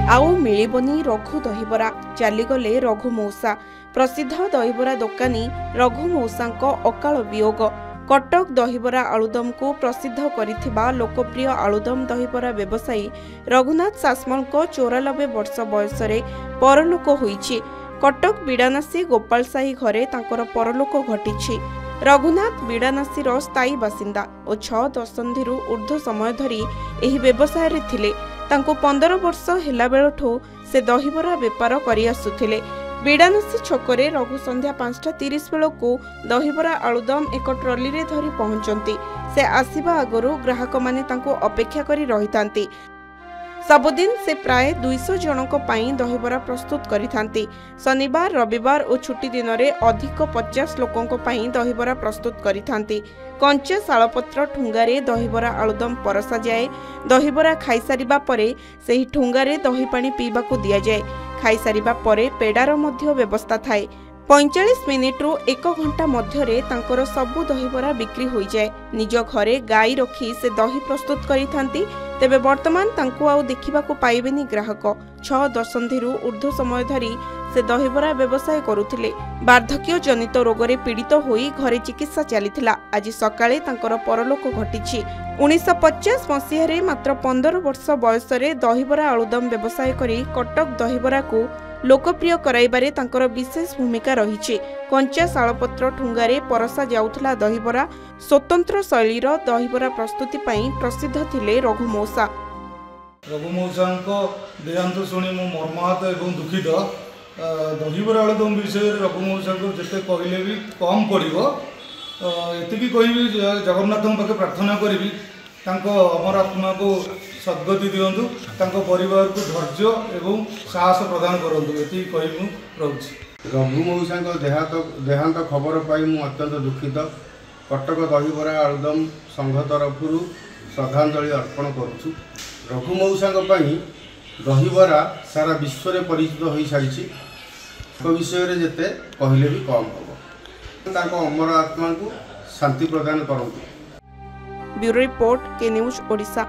आउ मिलिबनी रघु दहीबरा चलीगले रघु मौसा। प्रसिद्ध दहीबरा दोकानी रघु मौसांको अकाल वियोग। कटक दहीबरा आलुदम को प्रसिद्ध करिथिबा लोकप्रिय आलुदम दहीबरा व्यवसायी रघुनाथ सासमल को 94 वर्ष बयस परलोक होईछि। कटक बिडानासी गोपालसाही घरे तांकर परलोक घटिछि। रघुनाथ बिडानासीर स्थायी बासिंदा और 6 दशंधि ऊर्ध्व समय धरी एही व्यवसाय रे थिले। तांको 15 वर्ष हेला बेलठो से दहीबरा बेपार करि आसुथिले। बिडानासी छकरे रघु संध्या 5:30 बेलू दहीबरा आलुदम एक ट्रली रे धरी पहुंचती। से आसिबा आगरू ग्राहक माने तांको अपेक्षा करी रहितांती। सबुदिन से प्राय 200 जनक पाई दहीबरा प्रस्तुत करिथांती। शनिवार रविवार और छुट्टी दिन में अधिक 50 लोकों पाई दहीबरा प्रस्तुत करिथांती। कंचा शालपत्र ठुंगारे दहीबरा आलुदम परसा जाए। दहीबरा खाई सारिबा परे सेही ठुंगारे दही पानी पीबाकू दिया जाए। खाई सारिबा परे पेडार मध्य व्यवस्था थाए। 45 मिनिट रु 1 घंटा मध्यरे तांकर सबु दहीबरा बिक्री हो जाए। निज घरे गाई रखी से दही प्रस्तुत करिथांती। तेबे वर्तमान तांको आउ देखिबाकू पाइबेनी ग्राहक। 6 दशंधि ऊर्ध्व समय धरी से दहीबरा व्यवसाय करुथिले। वार्धक्य जनित रोगरे पीड़ित होई घरे चिकित्सा चलीथिला। आज सकाळे तांकर परलोक घटिछि। 1950 मसीह मात्र 15 वर्ष बयस दहीबरा आलुदम व्यवसाय करी कटक दहीबरा को लोकप्रिय कराइबारे तांकर विशेष भूमिका रहिछि। कंचा शालपत्र ठुंगारे परसा जाउथला दहीबरा स्वतंत्र शैलीर दहीबरा प्रस्तुति पई प्रसिद्ध थिले रघु मौसा। रघु मौसांको देहांत शुणी मु मर्माहत एवं दुखित। दहीबरा आलुदम विषय रघु मौसा को जिते कहले भी कम पड़ो। एतिकी कहबी जगन्नाथ पाखे प्रार्थना करी अमर आत्मा को सद्गति दिंतु। परिवार को धैर्य एवं साहस प्रदान करूँ ये कही रोचे। रघु मौसा देहांत खबर पाई मु अत्यंत दुखित। कटक दहीबरा आलुदम संघ तरफ श्रद्धांजलि अर्पण करुछु। रघु मौसा दहीबरा सारा विश्व में परिचित हो सारी विषय में जिते कहले भी कम हम। अमर आत्मा को शांति प्रदान करूँ। ब्यूरो रिपोर्ट के न्यूज ओडिशा।